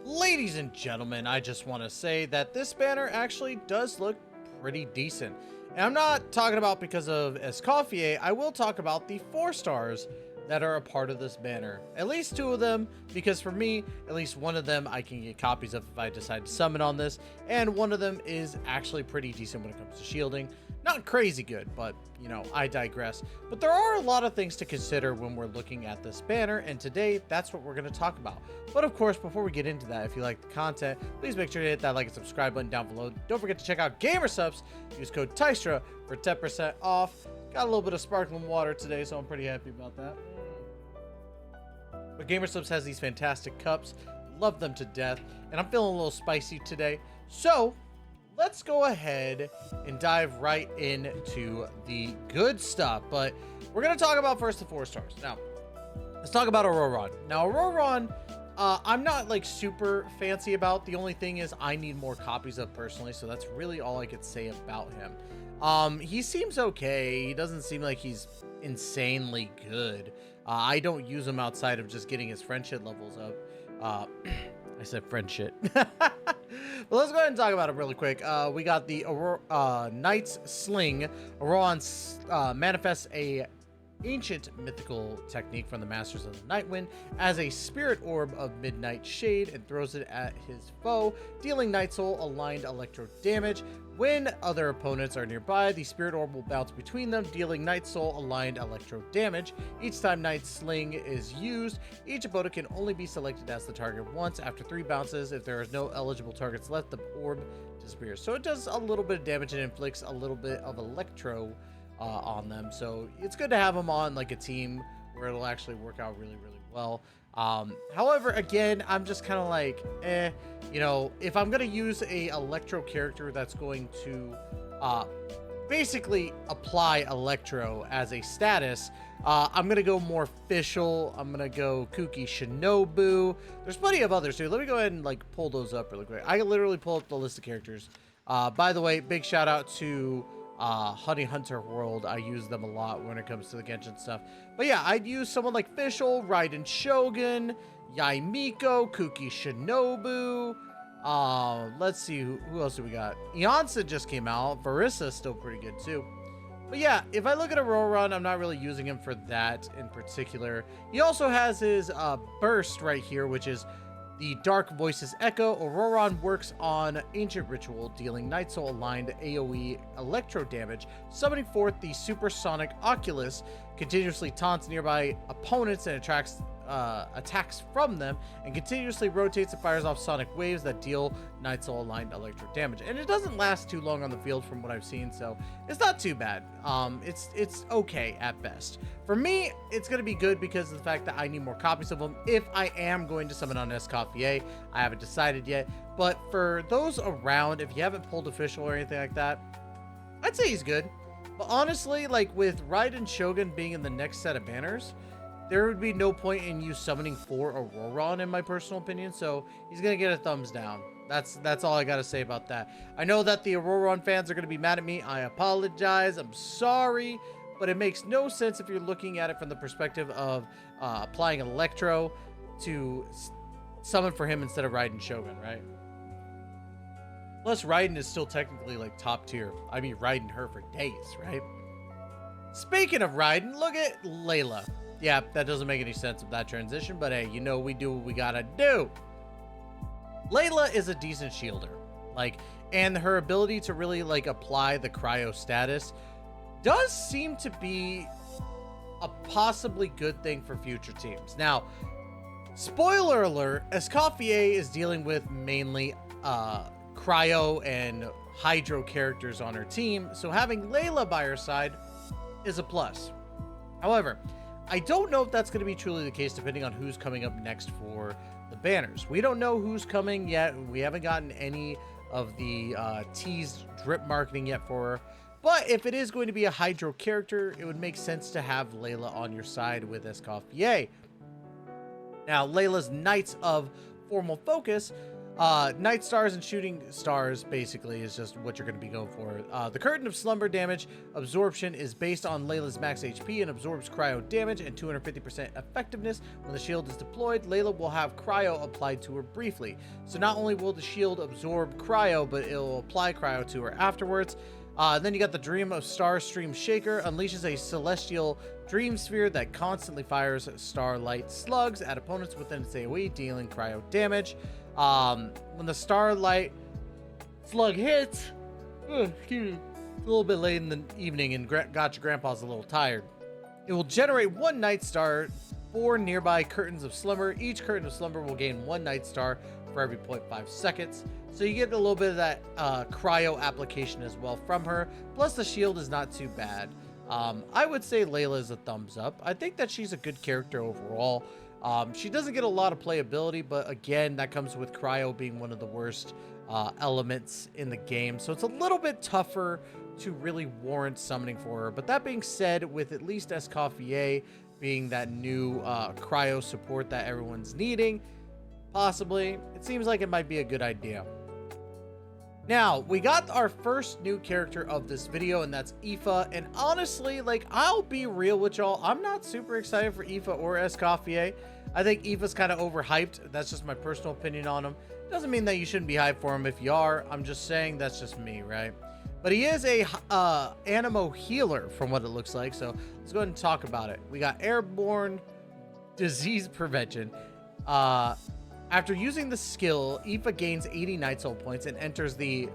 Ladies and gentlemen, I just want to say that this banner actually does look pretty decent. And I'm not talking about because of Escoffier, I will talk about the 4 stars that are a part of this banner. At least 2 of them, because for me, at least one of them I can get copies of if I decide to summon on this, and one of them is actually pretty decent when it comes to shielding. Not crazy good, but, you know, I digress. But there are a lot of things to consider when we're looking at this banner, and today, that's what we're going to talk about. But of course, before we get into that, if you like the content, please make sure to hit that like and subscribe button down below. Don't forget to check out Gamersubs. Use code TYSTRA for 10% off. Got a little bit of sparkling water today, so I'm pretty happy about that. But Gamersubs has these fantastic cups. Love them to death, and I'm feeling a little spicy today. So let's go ahead and dive right into the good stuff. But we're going to talk about first the 4 stars. Now, let's talk about Auroron. Now, Auroron, I'm not like super fancy about. The only thing is I need more copies of personally, so that's really all I could say about him. He seems okay. He doesn't seem like he's insanely good. I don't use him outside of just getting his friendship levels up. I said friendship. But let's go ahead and talk about it really quick. We got the Knight's Sling. Auroron manifests a ancient mythical technique from the Masters of the Nightwind as a spirit orb of midnight shade and throws it at his foe, dealing Night Soul aligned electro damage. When other opponents are nearby, the spirit orb will bounce between them, dealing Night Soul aligned electro damage. Each time Knight's Sling is used, each opponent can only be selected as the target once. After 3 bounces, if there is no eligible targets left, the orb disappears. So it does a little bit of damage and inflicts a little bit of electro on them. So it's good to have them on like a team where it'll actually work out really, really well. However, again, I'm just kind of like, you know, if I'm going to use a electro character that's going to basically apply electro as a status, I'm going to go more official. I'm going to go Kooky Shinobu. There's plenty of others too. Let me go ahead and like pull those up really quick. I can literally pull up the list of characters. By the way, big shout out to Honey Hunter World. I use them a lot when it comes to the Genshin stuff. But yeah, I'd use someone like Fischl, Raiden Shogun, Yaimiko, Kooky Shinobu. Let's see, who else do we got? Eonsa just came out. Varissa's still pretty good too. But yeah, if I look at Auroron, I'm not really using him for that in particular. He also has his burst right here, which is the Dark Voices Echo. Auroron works on Ancient Ritual, dealing Night Soul aligned AoE electro damage, summoning forth the Supersonic Oculus, continuously taunts nearby opponents and attracts attacks from them, and continuously rotates and fires off sonic waves that deal Night Soul aligned electro damage. And it doesn't last too long on the field from what I've seen, so it's not too bad. It's okay at best. For me, it's going to be good because of the fact that I need more copies of them if I am going to summon on Escoffier. I haven't decided yet, but for those around, if you haven't pulled official or anything like that, I'd say he's good. But honestly, like with Raiden Shogun being in the next set of banners, there would be no point in you summoning for Auroron, in my personal opinion. So he's gonna get a thumbs down. That's all I gotta say about that. I know that the Auroron fans are gonna be mad at me. I apologize. I'm sorry, but it makes no sense if you're looking at it from the perspective of applying Electro to summon for him instead of Raiden Shogun, right? Plus, Raiden is still technically like top tier. I mean, Raiden her for days, right? Speaking of Raiden, look at Layla. Yeah, that doesn't make any sense with that transition, but hey, you know, we do what we gotta do. Layla is a decent shielder, like, and her ability to really like apply the cryo status does seem to be a possibly good thing for future teams. Now, spoiler alert, Escoffier is dealing with mainly cryo and hydro characters on her team, so having Layla by her side is a plus. However, I don't know if that's going to be truly the case depending on who's coming up next for the banners. We don't know who's coming yet. We haven't gotten any of the teased drip marketing yet for her. But if it is going to be a hydro character, it would make sense to have Layla on your side with Escoffier. Now, Layla's Knights of Formal Focus Night Stars and Shooting Stars basically is just what you're going to be going for. The Curtain of Slumber damage absorption is based on Layla's max HP and absorbs cryo damage and 250% effectiveness. When the shield is deployed, Layla will have cryo applied to her briefly. So not only will the shield absorb cryo, but it'll apply cryo to her afterwards. Then you got the Dream of Star Stream Shaker, unleashes a celestial dream sphere that constantly fires starlight slugs at opponents within its AoE, dealing cryo damage. When the starlight slug hits, excuse me, it's a little bit late in the evening and Gotcha Grandpa's a little tired. It will generate 1 Night Star for nearby Curtains of Slumber. Each Curtain of Slumber will gain 1 Night Star for every 0.5 seconds. So you get a little bit of that cryo application as well from her. Plus the shield is not too bad. I would say Layla is a thumbs up. I think that she's a good character overall. She doesn't get a lot of playability, but again, that comes with cryo being one of the worst elements in the game. So it's a little bit tougher to really warrant summoning for her. But that being said, with at least Escoffier being that new cryo support that everyone's needing, possibly, it seems like it might be a good idea. Now, we got our first new character of this video, and that's Aoife. And honestly, like, I'll be real with y'all, I'm not super excited for Aoife or Escoffier. I think Aoife's kind of overhyped. That's just my personal opinion on him. Doesn't mean that you shouldn't be hyped for him if you are. I'm just saying that's just me, right? But he is a animo healer from what it looks like. So let's go ahead and talk about it. We got airborne disease prevention. After using the skill, Aoife gains 80 Night Soul points and enters the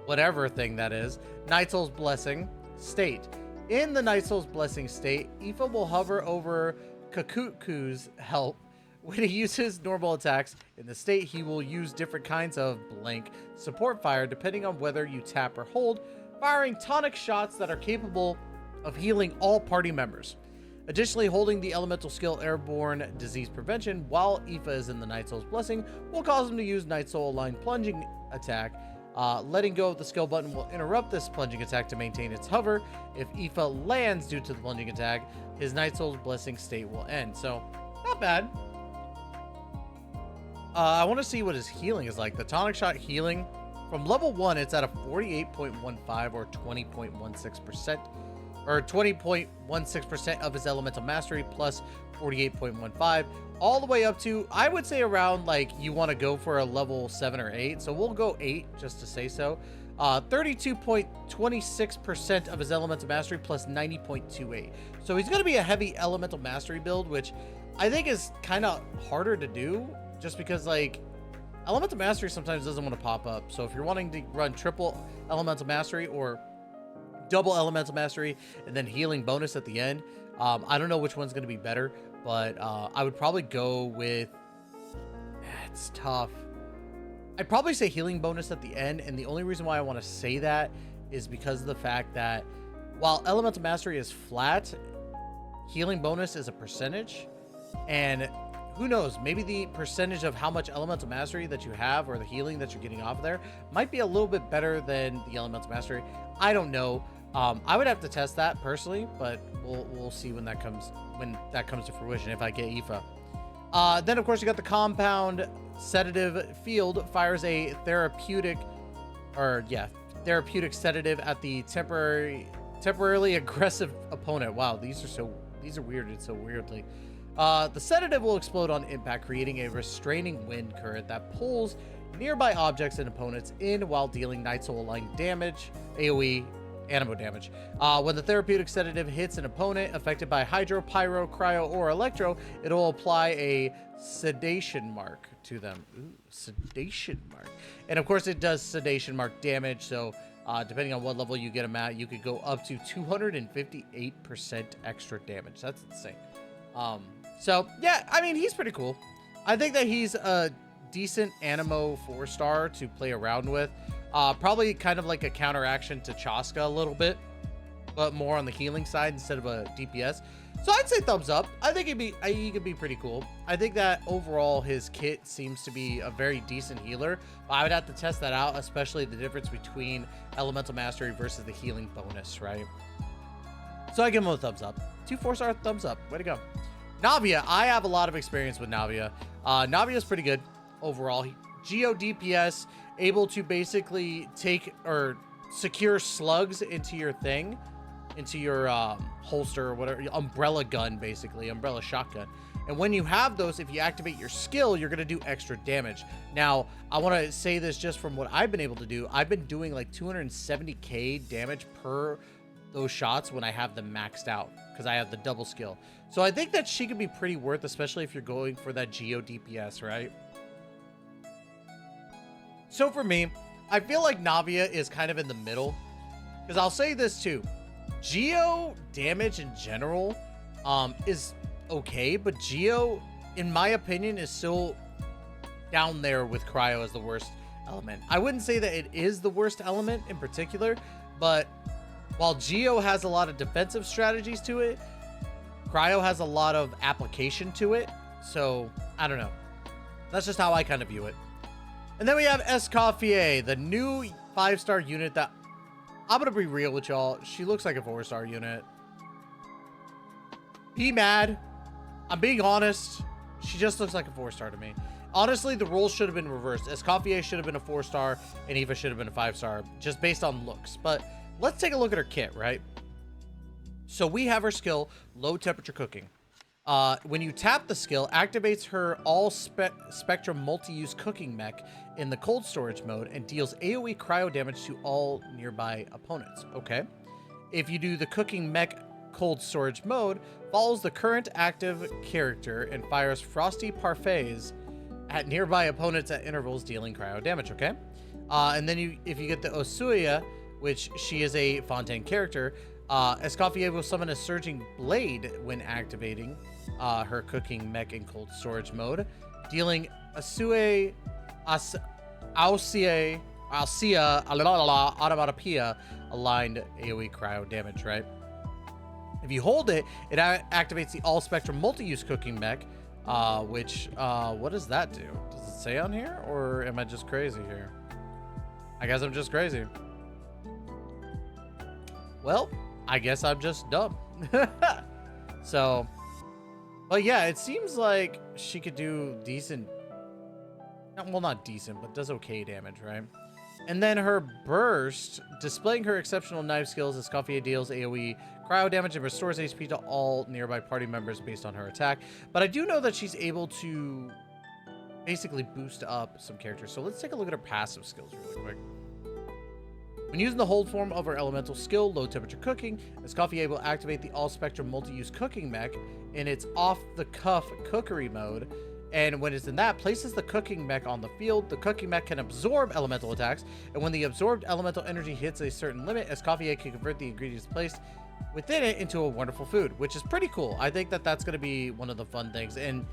whatever thing that is, Night Soul's Blessing state. In the Night Soul's Blessing state, Aoife will hover over Kakuku's help. When he uses normal attacks in the state, he will use different kinds of blank support fire depending on whether you tap or hold, firing tonic shots that are capable of healing all party members. Additionally, holding the elemental skill Airborne Disease Prevention while Aoife is in the Night Soul's Blessing will cause him to use Night Soul aligned plunging attack. Letting go of the skill button will interrupt this plunging attack to maintain its hover. If Aoife lands due to the plunging attack, his Night Soul's Blessing state will end. So, not bad. I want to see what his healing is like. The tonic shot healing from level 1, it's at a 48.15 or 20.16%. Or 20.16% of his elemental mastery plus 48.15, all the way up to, I would say around, like, you want to go for a level 7 or 8, so we'll go 8 just to say so. 32.26% of his elemental mastery plus 90.28. So he's going to be a heavy elemental mastery build, which I think is kind of harder to do just because, like, elemental mastery sometimes doesn't want to pop up. So if you're wanting to run triple elemental mastery or double elemental mastery and then healing bonus at the end, I don't know which one's going to be better, but I would probably go with, it's tough, I'd probably say healing bonus at the end. And the only reason why I want to say that is because of the fact that while elemental mastery is flat, healing bonus is a percentage, and who knows, maybe the percentage of how much elemental mastery that you have or the healing that you're getting off of there might be a little bit better than the elemental mastery. I don't know. I would have to test that personally, but we'll see when that comes to fruition if I get Aoife. Then of course you got the compound sedative field, fires a therapeutic sedative at the temporarily aggressive opponent. Wow, these are weirded so weirdly. The sedative will explode on impact, creating a restraining wind current that pulls nearby objects and opponents in while dealing Night Soul aligned damage, AoE, animo damage. When the therapeutic sedative hits an opponent affected by hydro, pyro, cryo, or electro, it'll apply a sedation mark to them. Ooh, sedation mark. And of course it does sedation mark damage, so depending on what level you get them at, you could go up to 258% extra damage. That's insane. So yeah, I mean, he's pretty cool. I think that he's a decent animo 4-star to play around with. Probably kind of like a counteraction to Chaska a little bit, but more on the healing side instead of a DPS. So I'd say thumbs up. I think he could be pretty cool. I think that overall his kit seems to be a very decent healer. But I would have to test that out, especially the difference between elemental mastery versus the healing bonus, right? So I give him a thumbs up. 2 4-star thumbs up. Way to go. Navia. I have a lot of experience with Navia. Navia is pretty good overall. Geo DPS, able to basically take or secure slugs into your thing, into your holster or whatever, umbrella gun, basically, umbrella shotgun. And when you have those, if you activate your skill, you're going to do extra damage. Now, I want to say this just from what I've been able to do. I've been doing like 270k damage per those shots when I have them maxed out, because I have the double skill. So I think that she could be pretty worth, especially if you're going for that Geo DPS, right? So for me, I feel like Navia is kind of in the middle, because I'll say this too. Geo damage in general is okay, but Geo, in my opinion, is still down there with Cryo as the worst element. I wouldn't say that it is the worst element in particular, but while Geo has a lot of defensive strategies to it, Cryo has a lot of application to it. So I don't know. That's just how I kind of view it. And then we have Escoffier, the new 5-star unit that, I'm going to be real with y'all, she looks like a 4-star unit. Be mad. I'm being honest. She just looks like a 4-star to me. Honestly, the roles should have been reversed. Escoffier should have been a 4-star, and Eva should have been a 5-star, just based on looks. But let's take a look at her kit, right? So we have her skill, low temperature cooking. When you tap the skill, activates her all spectrum multi-use cooking mech in the cold storage mode and deals AoE cryo damage to all nearby opponents. Okay. If you do the cooking mech cold storage mode, follows the current active character and fires frosty parfaits at nearby opponents at intervals, dealing cryo damage. Okay. And then if you get the Osuya, which she is a Fontaine character, Escoffier will summon a Surging Blade when activating her cooking mech in cold storage mode, dealing Alcia Automatopoeia aligned AoE cryo damage, right? If you hold it, it activates the all spectrum multi-use cooking mech, which, what does that do? Does it say on here, or am I just crazy here? I guess I'm just crazy. Well, I guess I'm just dumb. So, but yeah, it seems like she could do decent, well, not decent, but does okay damage, right? And then her burst, displaying her exceptional knife skills, Escoffier deals AoE cryo damage and restores HP to all nearby party members based on her attack. But I do know that she's able to basically boost up some characters. So let's take a look at her passive skills really quick. When using the hold form of her elemental skill, low temperature cooking, Escoffier will activate the all spectrum multi-use cooking mech in its off-the-cuff cookery mode. And when it's in that, places the cooking mech on the field. The cooking mech can absorb elemental attacks, and when the absorbed elemental energy hits a certain limit, Escoffier can convert the ingredients placed within it into a wonderful food, which is pretty cool. I think that that's going to be one of the fun things. And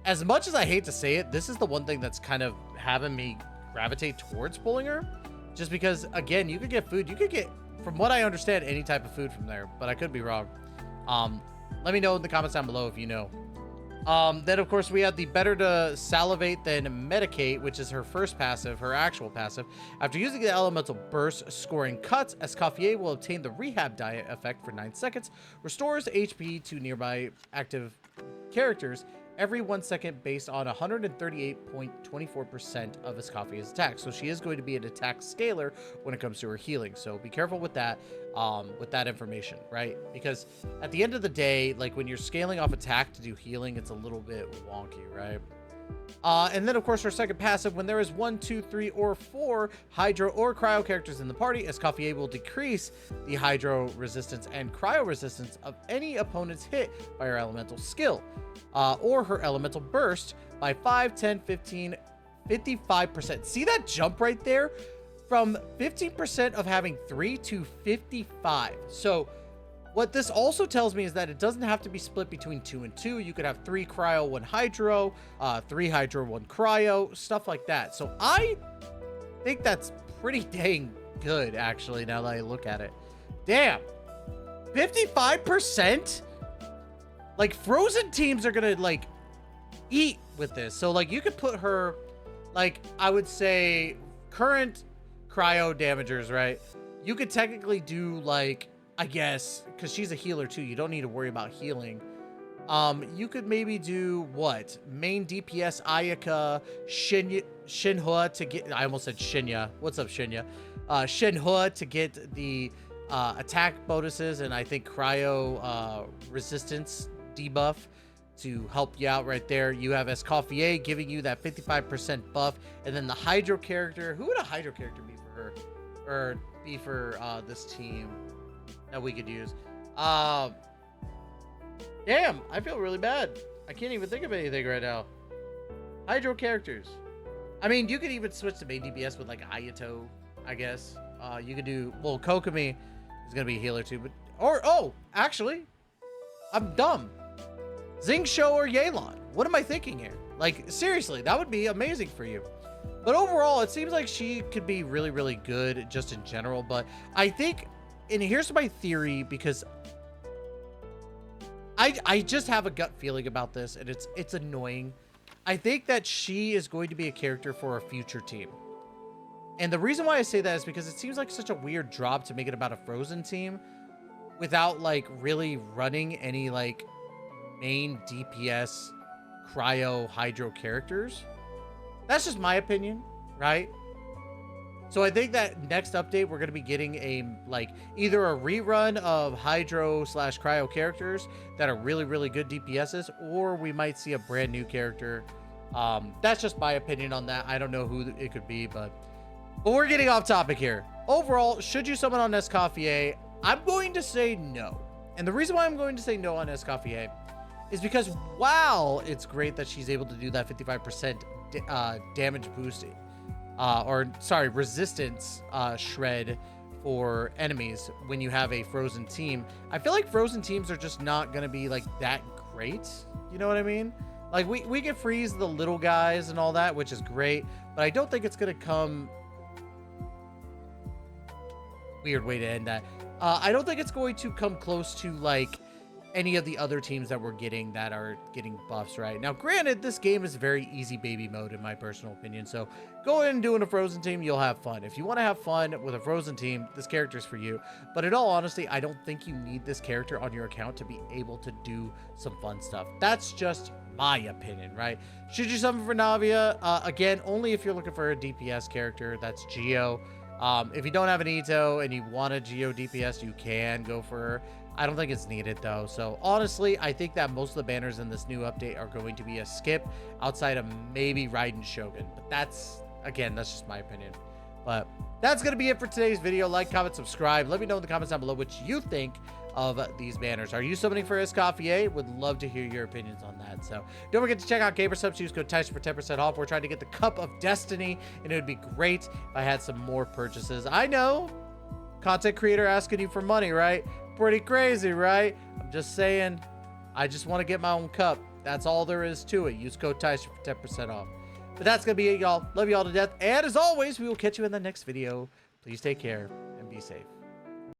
as much as I hate to say it, this is the one thing that's kind of having me gravitate towards pulling her. Just because, again, you could get food. You could get, from what I understand, any type of food from there. But I could be wrong. Let me know in the comments down below if you know. Then, of course, we have the better to salivate than medicate, which is her first passive, her actual passive. After using the elemental burst, scoring cuts, Escoffier will obtain the rehab diet effect for 9 seconds, restores HP to nearby active characters every 1 second based on 138.24% of Escoffier's attack. So she is going to be an attack scaler when it comes to her healing. So be careful with that information, right? Because at the end of the day, like when you're scaling off attack to do healing, it's a little bit wonky, right? And then, of course, her second passive, when there is 1, 2, 3, or 4 Hydro or Cryo characters in the party, Escoffier will decrease the Hydro resistance and Cryo resistance of any opponent's hit by her elemental skill, or her elemental burst by 5, 10, 15, 55%. See that jump right there? From 15% of having 3 to 55. So what this also tells me is that it doesn't have to be split between 2 and 2. You could have 3 cryo, 1 hydro, 3 hydro, 1 cryo, stuff like that. So I think that's pretty dang good, actually, now that I look at it. Damn. 55%? Like, Frozen teams are gonna, like, eat with this. So, like, you could put her, like, I would say, current cryo damagers, right? You could technically do, like, I guess, because she's a healer too, you don't need to worry about healing. You could maybe do what? Main DPS Ayaka, Shinhua to get, I almost said Shinya. What's up, Shinya? Shinhua to get the attack bonuses, and I think cryo resistance debuff to help you out right there. You have Escoffier giving you that 55% buff, and then the Hydro character. Who would a Hydro character be for her? Or be for this team that we could use? Damn, I feel really bad. I can't even think of anything right now. Hydro characters. I mean, you could even switch to main DPS with like Ayato, I guess. You could do, well, Kokomi is gonna be a healer too, but actually, I'm dumb. Xingqiu or Yelan. What am I thinking here? Like, seriously, that would be amazing for you. But overall, it seems like she could be really, really good just in general. But I think, and here's my theory, because I just have a gut feeling about this, and it's annoying. I think that she is going to be a character for a future team. And the reason why I say that is because it seems like such a weird drop to make it about a Frozen team without like really running any like main DPS cryo hydro characters. That's just my opinion, right? So I think that next update we're going to be getting a like either a rerun of hydro / cryo characters that are really, really good DPSs, or we might see a brand new character. That's just my opinion on that. I don't know who it could be, but we're getting off topic here. Overall, should you summon on Escoffier? I'm going to say no. And the reason why I'm going to say no on Escoffier is because while it's great that she's able to do that 55% damage boost, resistance shred for enemies when you have a Frozen team, I feel like Frozen teams are just not going to be like that great. You know what I mean? Like we can freeze the little guys and all that, which is great, but I don't think it's going to come... Weird way to end that. I don't think it's going to come close to like any of the other teams that we're getting that are getting buffs right now. Granted, this game is very easy baby mode in my personal opinion, so go in and doing a Frozen team, you'll have fun. If you want to have fun with a Frozen team, this character's for you. But in all honesty, I don't think you need this character on your account to be able to do some fun stuff. That's just my opinion, right? Should you summon for Navia? Again, only if you're looking for a DPS character. That's Geo. If you don't have an Ito and you want a Geo DPS, you can go for her. I don't think it's needed though. So honestly, I think that most of the banners in this new update are going to be a skip outside of maybe Raiden Shogun. But that's, again, that's just my opinion. But that's going to be it for today's video. Like, comment, subscribe. Let me know in the comments down below what you think of these banners. Are you summoning for Escoffier? Would love to hear your opinions on that. So don't forget to check out GamerSubs. Use code Tyson for 10% off. We're trying to get the Cup of Destiny, and it would be great if I had some more purchases. I know, content creator asking you for money, right? Pretty crazy, right? I'm just saying, I just want to get my own cup. That's all there is to it. Use code Tyson for 10% off. But that's going to be it, y'all. Love you all to death. And as always, we will catch you in the next video. Please take care and be safe.